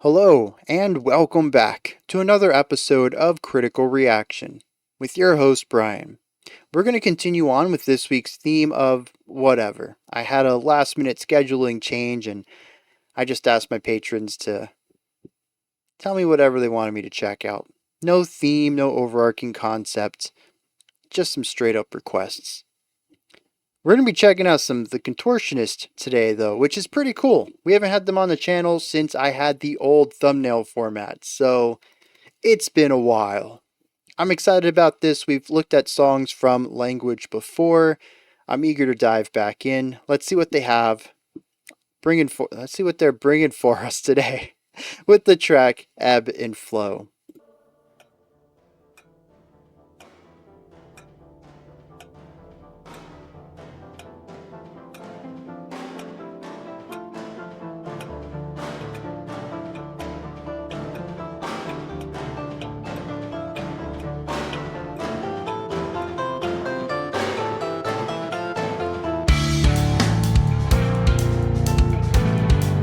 Hello, and welcome back to another episode of Critical Reaction with your host, Bryan. We're going to continue on with this week's theme of whatever. I had a last minute scheduling change, and I just asked my patrons to tell me whatever they wanted me to check out. No theme, no overarching concept, just some straight up requests. We're going to be checking out some of the Controtionist today, though, which is pretty cool. We haven't had them on the channel since I had the old thumbnail format, so it's been a while. I'm excited about this. We've looked at songs from Language before. I'm eager to dive back in. Let's see what they have. Let's see what they're bringing for us today with the track Ebb and Flow.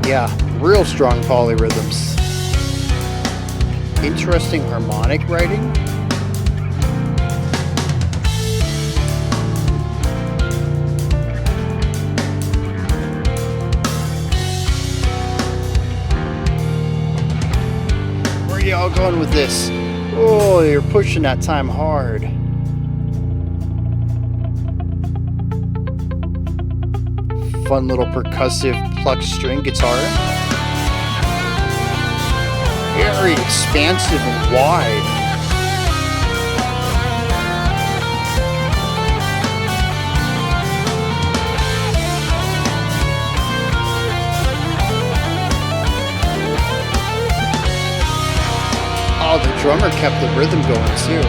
Yeah, real strong polyrhythms. Interesting harmonic writing. Where are y'all going with this? Oh, you're pushing that time hard. Fun little percussive plucked string guitar. Very expansive and wide. Oh, the drummer kept the rhythm going too.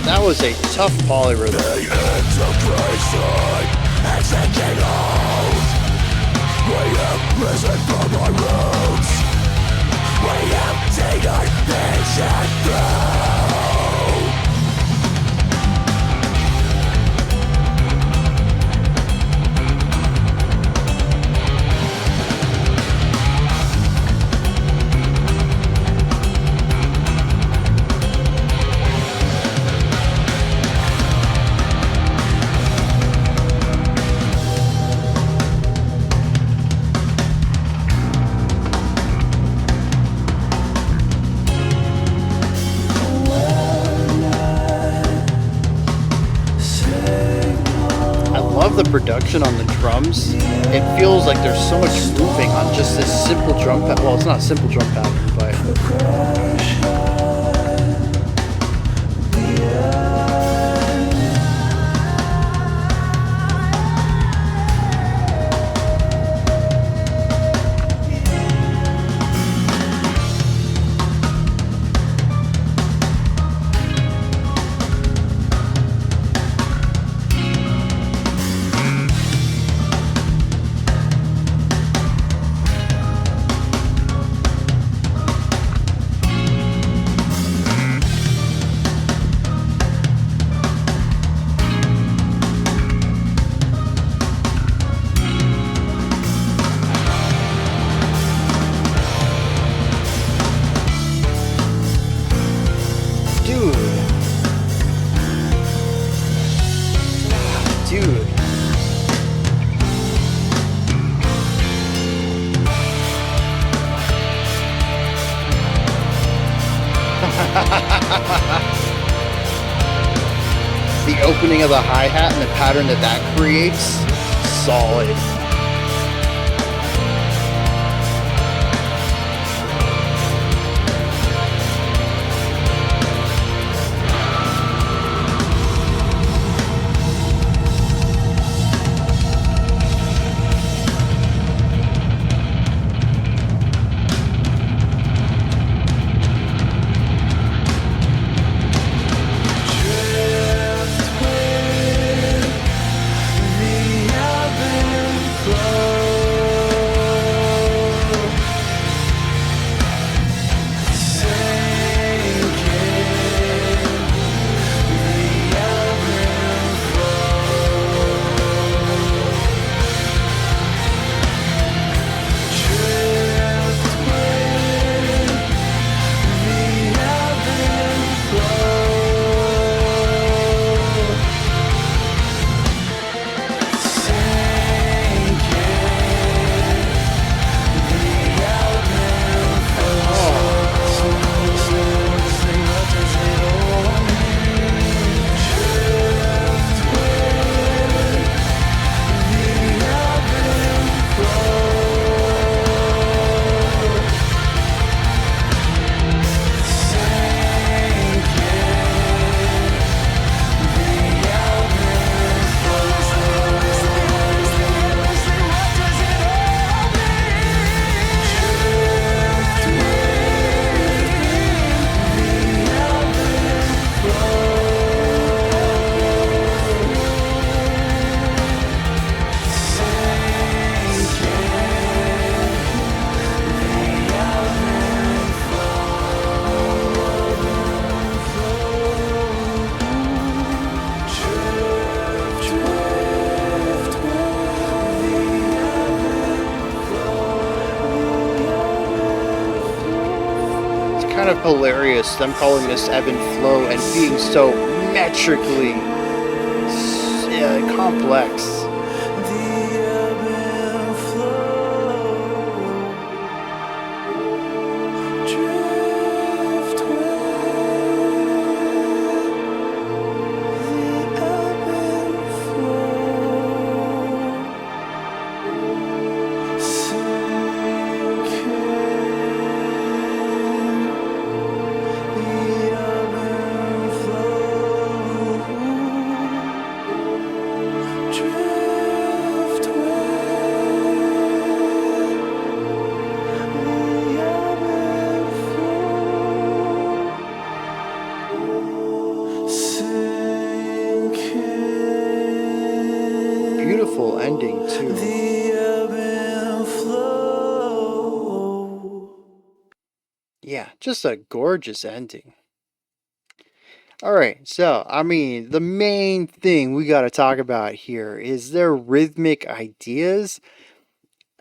That was a tough polyrhythm. The integration is taking hold. We have risen from our roots. We have taken vision through. The production on the drums, it feels like there's so much moving on just this simple drum pattern. Well, it's not a simple drum pattern, but dude. The opening of the hi-hat and the pattern that creates, solid. hilarious, them calling this ebb and flow and being so metrically complex. Beautiful ending too. Yeah, just a gorgeous ending. All right, so I mean, the main thing we got to talk about here is their rhythmic ideas.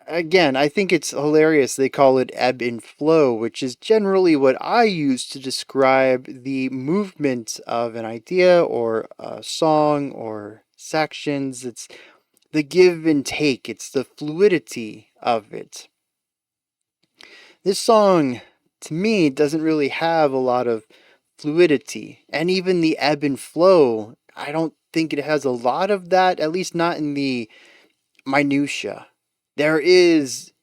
Again, I think it's hilarious they call it ebb and flow, which is generally what I use to describe the movement of an idea or a song or sections. It's the give and take, it's the fluidity of it. This song, to me, doesn't really have a lot of fluidity, and even the ebb and flow, I don't think it has a lot of that, at least not in the minutia. There is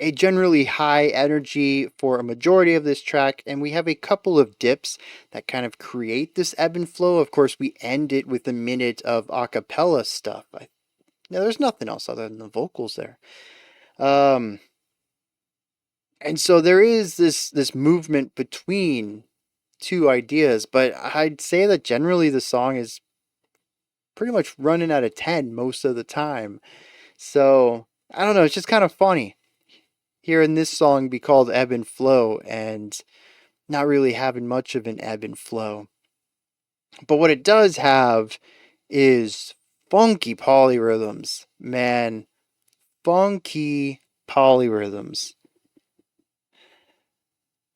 a generally high energy for a majority of this track, and we have a couple of dips that kind of create this ebb and flow. Of course, we end it with a minute of a cappella stuff. Now, there's nothing else other than the vocals there. Um, and so there is this movement between two ideas, but I'd say that generally the song is pretty much running out of 10 most of the time. So, I don't know, it's just kind of funny hearing this song be called Ebb and Flow and not really having much of an ebb and flow. But what it does have is funky polyrhythms. Man, funky polyrhythms.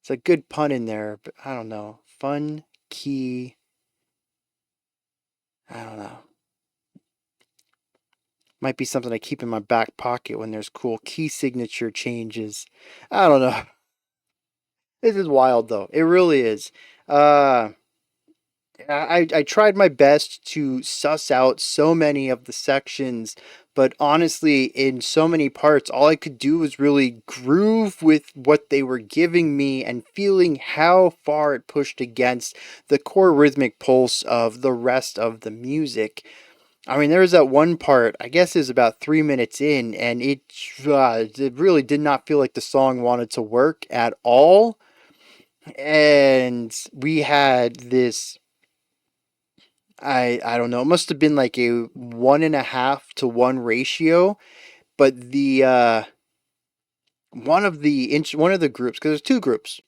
It's a good pun in there, but I don't know. Fun key. I don't know. Might be something I keep in my back pocket when there's cool key signature changes. I don't know. This is wild though. It really is. Uh I tried my best to suss out so many of the sections, but honestly, in so many parts, all I could do was really groove with what they were giving me and feeling how far it pushed against the core rhythmic pulse of the rest of the music. I mean, there was that one part, I guess it was about 3 minutes in, and it really did not feel like the song wanted to work at all. And we had this, I don't know, it must have been like a 1.5 to 1 ratio, but the one of the groups, because there's two groups,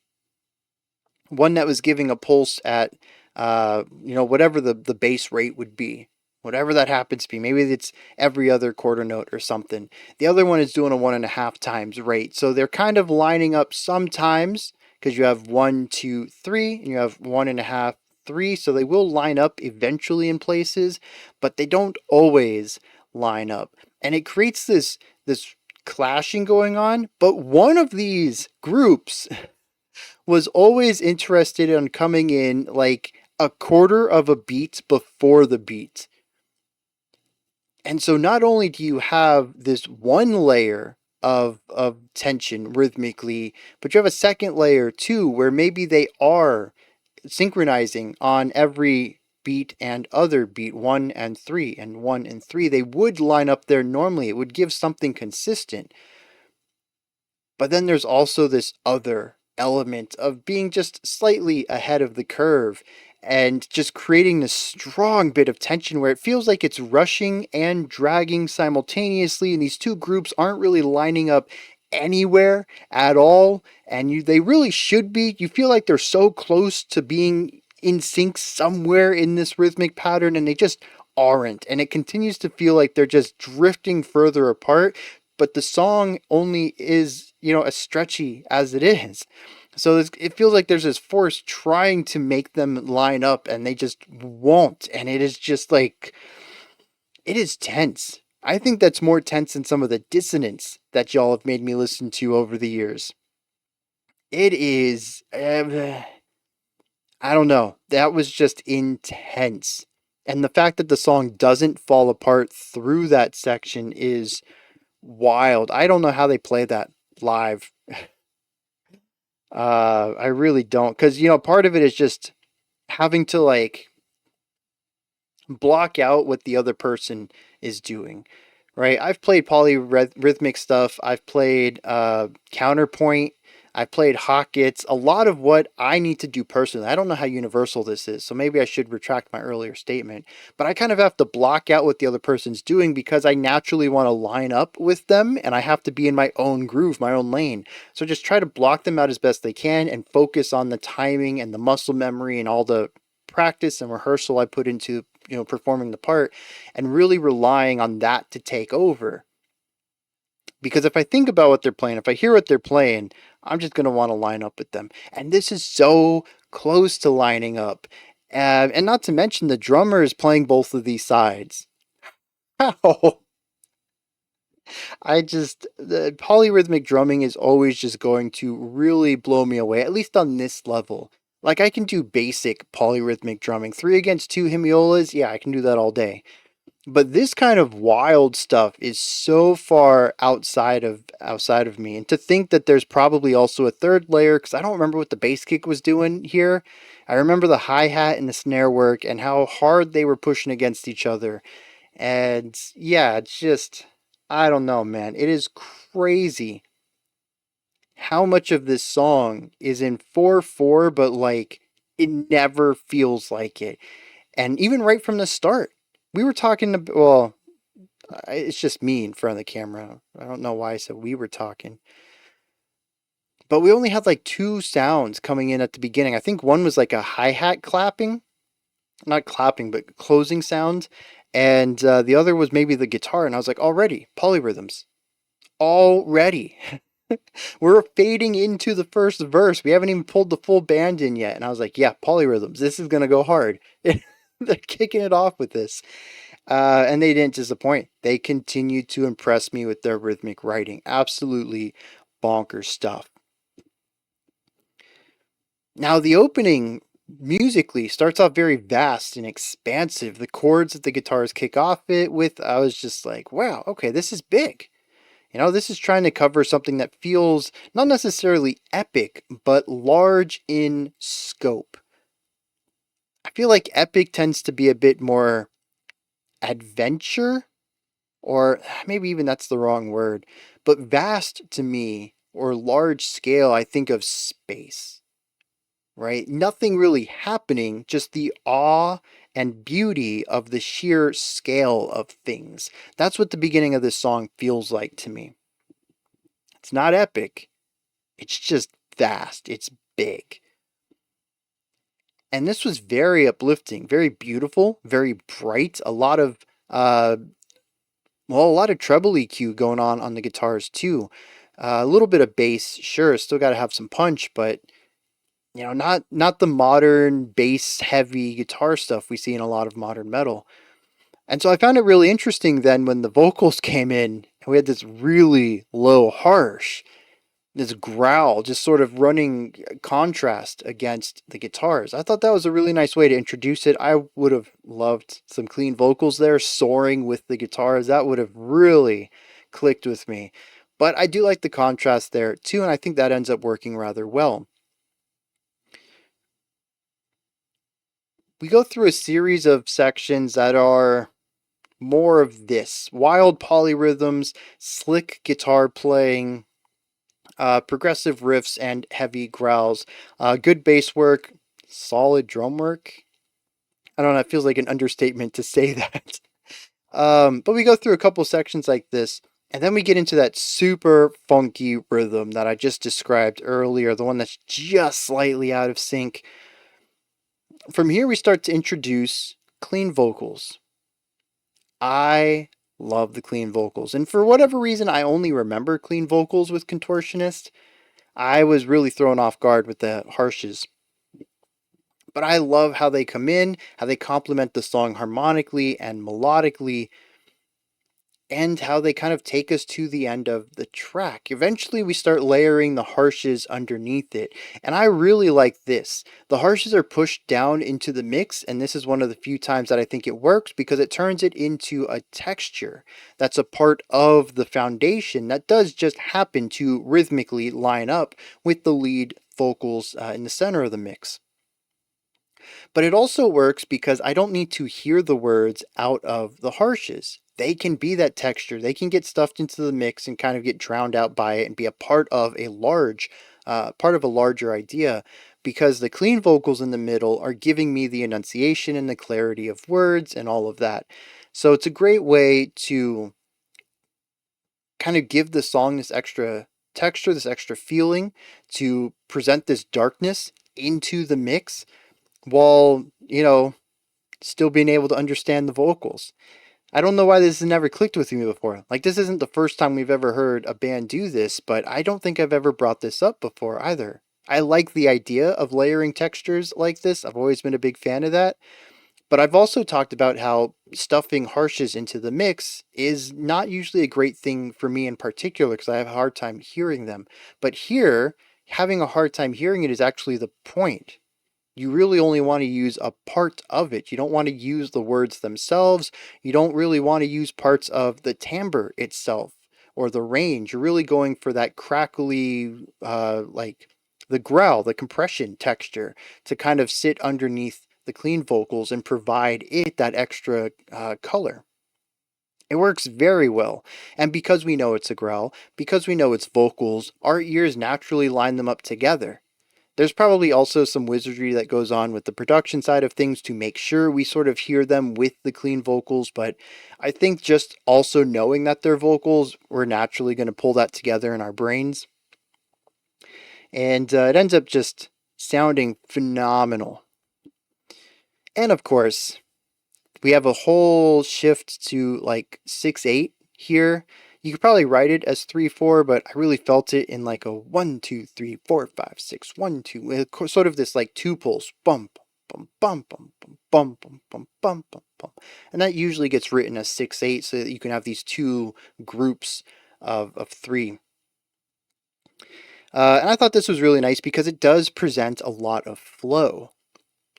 one that was giving a pulse at whatever the base rate would be, whatever that happens to be. Maybe it's every other quarter note or something. The other one is doing a 1.5 times rate, so they're kind of lining up sometimes because you have 1, 2, 3 and you have 1.5, 3, so they will line up eventually in places, but they don't always line up, and it creates this clashing going on. But one of these groups was always interested in coming in like a quarter of a beat before the beat. And so not only do you have this one layer of tension rhythmically, but you have a second layer too, where maybe they are synchronizing on every beat and other beat, 1 and 3 and 1 and 3. They would line up there normally. It would give something consistent. But then there's also this other element of being just slightly ahead of the curve and just creating this strong bit of tension where it feels like it's rushing and dragging simultaneously, and these two groups aren't really lining up anywhere at all, and they really should be. You feel like they're so close to being in sync somewhere in this rhythmic pattern, and they just aren't, and it continues to feel like they're just drifting further apart, but the song only is, as stretchy as it is. So it feels like there's this force trying to make them line up and they just won't. And it is just like, it is tense. I think that's more tense than some of the dissonance that y'all have made me listen to over the years. It is, I don't know. That was just intense. And the fact that the song doesn't fall apart through that section is wild. I don't know how they play that live. I really don't. Because, part of it is just having to like block out what the other person is doing, right? I've played polyrhythmic stuff. I've played counterpoint. I've played Hawkits. A lot of what I need to do personally. I don't know how universal this is, so maybe I should retract my earlier statement. But I kind of have to block out what the other person's doing because I naturally want to line up with them and I have to be in my own groove, my own lane. So just try to block them out as best they can and focus on the timing and the muscle memory and all the practice and rehearsal I put into performing the part and really relying on that to take over. Because if I think about what they're playing, if I hear what they're playing, I'm just going to want to line up with them. And this is so close to lining up. And not to mention the drummer is playing both of these sides. How? The polyrhythmic drumming is always just going to really blow me away, at least on this level. Like, I can do basic polyrhythmic drumming. 3 against 2 hemiolas, yeah, I can do that all day. But this kind of wild stuff is so far outside of me. And to think that there's probably also a third layer, because I don't remember what the bass kick was doing here. I remember the hi-hat and the snare work and how hard they were pushing against each other. And yeah, it's just, I don't know, man. It is crazy how much of this song is in 4/4, but like it never feels like it. And even right from the start, we were talking about, well, it's just me in front of the camera. I don't know why I said we were talking. But we only had like 2 sounds coming in at the beginning. I think one was like a hi-hat clapping, not clapping, but closing sound. And the other was maybe the guitar. And I was like, already, polyrhythms. Already. We're fading into the first verse. We haven't even pulled the full band in yet. And I was like, yeah, polyrhythms. This is going to go hard. They're kicking it off with this. And they didn't disappoint. They continued to impress me with their rhythmic writing. Absolutely bonkers stuff. Now, the opening musically starts off very vast and expansive. The chords that the guitars kick off it with, I was just like, wow, okay, this is big. This is trying to cover something that feels not necessarily epic, but large in scope. I feel like epic tends to be a bit more adventure, or maybe even that's the wrong word, but vast to me, or large scale, I think of space, right? Nothing really happening, just the awe and beauty of the sheer scale of things. That's what the beginning of this song feels like to me. It's not epic, it's just vast, it's big. And this was very uplifting, very beautiful, very bright. A lot of treble EQ going on the guitars too. A little bit of bass, sure, still got to have some punch, but not the modern bass heavy guitar stuff we see in a lot of modern metal. And so I found it really interesting then when the vocals came in and we had this really low harsh, this growl just sort of running contrast against the guitars. I thought that was a really nice way to introduce it. I would have loved some clean vocals there soaring with the guitars. That would have really clicked with me. But I do like the contrast there too, and I think that ends up working rather well. We go through a series of sections that are more of this wild polyrhythms, slick guitar playing, progressive riffs, and heavy growls. Good bass work, solid drum work. I don't know, it feels like an understatement to say that. But we go through a couple sections like this, and then we get into that super funky rhythm that I just described earlier, the one that's just slightly out of sync. From here, we start to introduce clean vocals. I love the clean vocals, and for whatever reason, I only remember clean vocals with Contortionist. I was really thrown off guard with the harshes. But I love how they come in, how they complement the song harmonically and melodically, and how they kind of take us to the end of the track. Eventually, we start layering the harshes underneath it, and I really like this. The harshes are pushed down into the mix, and this is one of the few times that I think it works because it turns it into a texture that's a part of the foundation that does just happen to rhythmically line up with the lead vocals in the center of the mix. But it also works because I don't need to hear the words out of the harshes. They can be that texture. They can get stuffed into the mix and kind of get drowned out by it and be a part of a larger idea, because the clean vocals in the middle are giving me the enunciation and the clarity of words and all of that. So it's a great way to kind of give the song this extra texture, this extra feeling, to present this darkness into the mix while, still being able to understand the vocals. I don't know why this has never clicked with me before. Like, this isn't the first time we've ever heard a band do this, but I don't think I've ever brought this up before either. I like the idea of layering textures like this. I've always been a big fan of that. But I've also talked about how stuffing harshes into the mix is not usually a great thing for me in particular because I have a hard time hearing them. But here, having a hard time hearing it is actually the point. You really only want to use a part of it. You don't want to use the words themselves. You don't really want to use parts of the timbre itself or the range. You're really going for that crackly, like the growl, the compression texture to kind of sit underneath the clean vocals and provide it that extra color. It works very well. And because we know it's a growl, because we know it's vocals, our ears naturally line them up together. There's probably also some wizardry that goes on with the production side of things to make sure we sort of hear them with the clean vocals, but I think just also knowing that they're vocals, we're naturally going to pull that together in our brains. And it ends up just sounding phenomenal. And of course, we have a whole shift to like 6/8 here. You could probably write it as 3/4, but I really felt it in like a 1 2 3 4 5 6 1 2, sort of this like two pulse bump bum bum bum bum bum bum bum bum bum bum, and that usually gets written as 6/8 so that you can have these two groups of three. And I thought this was really nice because it does present a lot of flow.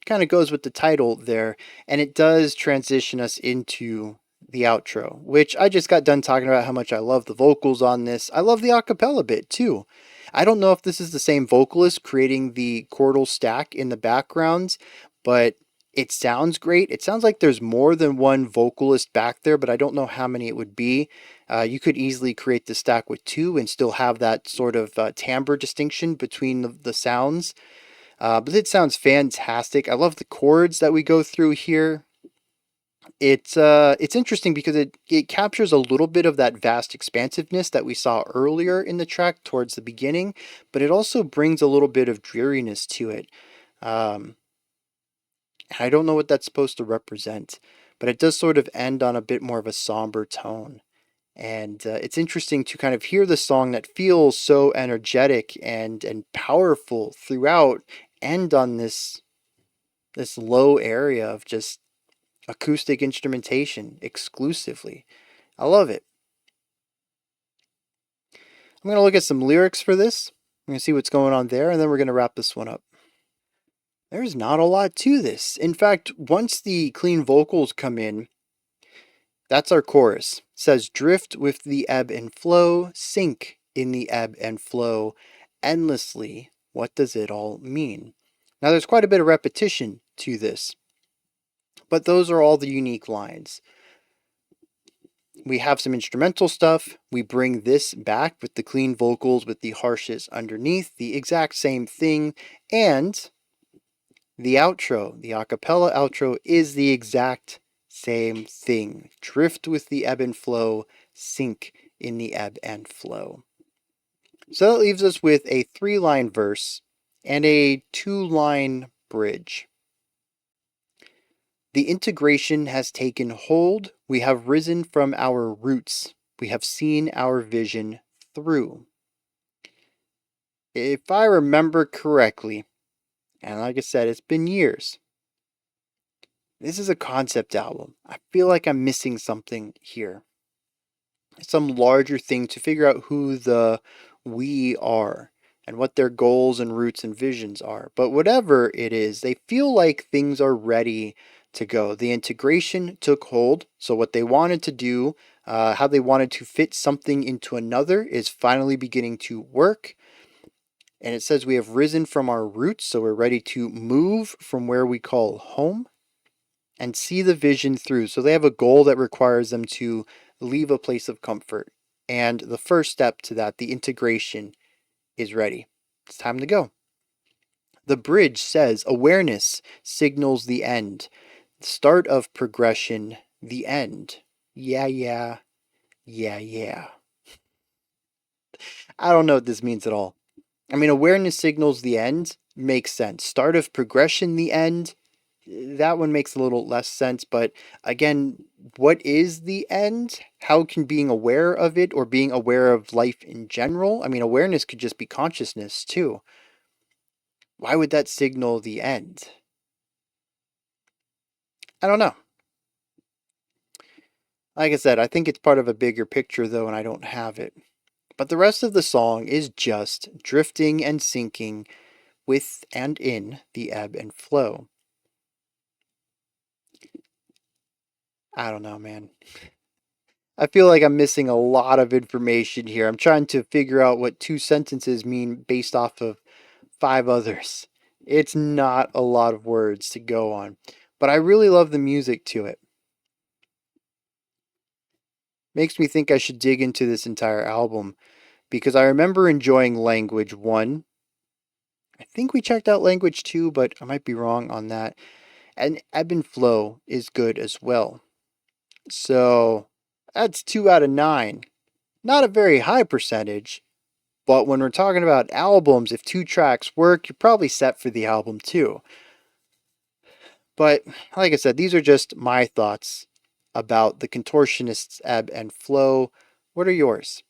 Kind of goes with the title there, and it does transition us into the outro, which I just got done talking about how much I love the vocals on this. I love the acapella bit too. I don't know if this is the same vocalist creating the chordal stack in the backgrounds, but it sounds great. It sounds like there's more than one vocalist back there, but I don't know how many it would be. You could easily create the stack with two and still have that sort of timbre distinction between the sounds. But it sounds fantastic. I love the chords that we go through here. It's interesting because it captures a little bit of that vast expansiveness that we saw earlier in the track towards the beginning, but it also brings a little bit of dreariness to it. Um, I don't know what that's supposed to represent, but it does sort of end on a bit more of a somber tone. And it's interesting to kind of hear the song that feels so energetic and powerful throughout end on this low area of just acoustic instrumentation exclusively. I love it. I'm going to look at some lyrics for this. I'm going to see what's going on there, and then we're going to wrap this one up. There's not a lot to this. In fact, once the clean vocals come in, that's our chorus. It says, drift with the ebb and flow, sink in the ebb and flow, endlessly. What does it all mean? Now, there's quite a bit of repetition to this, but those are all the unique lines. We have some instrumental stuff. We bring this back with the clean vocals with the harshes underneath, the exact same thing, and the outro, the acapella outro, is the exact same thing. Drift with the ebb and flow, sink in the ebb and flow. So that leaves us with a 3-line verse and a 2-line bridge. The integration has taken hold. We have risen from our roots. We have seen our vision through. If I remember correctly, and like I said, it's been years, this is a concept album. I feel like I'm missing something here. Some larger thing to figure out who the we are and what their goals and roots and visions are. But whatever it is, they feel like things are ready to go. The integration took hold. So, what they wanted to do, how they wanted to fit something into another, is finally beginning to work. And it says we have risen from our roots, so we're ready to move from where we call home and see the vision through. So they have a goal that requires them to leave a place of comfort. And the first step to that, the integration, is ready. It's time to go. The bridge says awareness signals the end. Start of progression, the end. Yeah, yeah, yeah, yeah. I don't know what this means at all. I mean, awareness signals the end makes sense. Start of progression, the end. That one makes a little less sense, but again, what is the end? How can being aware of it or being aware of life in general? I mean, awareness could just be consciousness too. Why would that signal the end? I don't know. Like I said, I think it's part of a bigger picture though, and I don't have it. But the rest of the song is just drifting and sinking with and in the ebb and flow. I don't know, man. I feel like I'm missing a lot of information here. I'm trying to figure out what two sentences mean based off of five others. It's not a lot of words to go on, but I really love the music to it. Makes me think I should dig into this entire album because I remember enjoying Language 1. I think we checked out Language 2, but I might be wrong on that. And Ebb and Flow is good as well. So that's 2 out of 9. Not a very high percentage, but when we're talking about albums, if 2 tracks work, you're probably set for the album too. But like I said, these are just my thoughts about the Contortionist's Ebb and Flow. What are yours?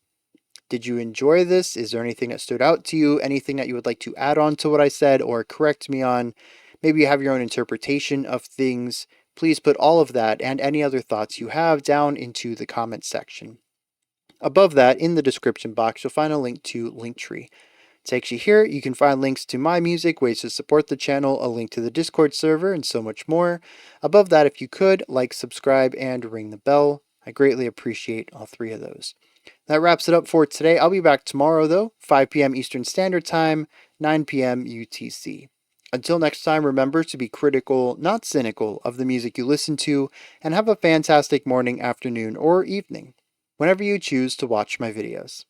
Did you enjoy this? Is there anything that stood out to you? Anything that you would like to add on to what I said or correct me on? Maybe you have your own interpretation of things. Please put all of that and any other thoughts you have down into the comments section. Above that, in the description box, you'll find a link to Linktree. Takes you here. You can find links to my music, ways to support the channel, a link to the Discord server, and so much more. Above that, if you could, like, subscribe, and ring the bell. I greatly appreciate all 3 of those. That wraps it up for today. I'll be back tomorrow, though, 5 p.m. Eastern Standard Time, 9 p.m. UTC. Until next time, remember to be critical, not cynical, of the music you listen to, and have a fantastic morning, afternoon, or evening, whenever you choose to watch my videos.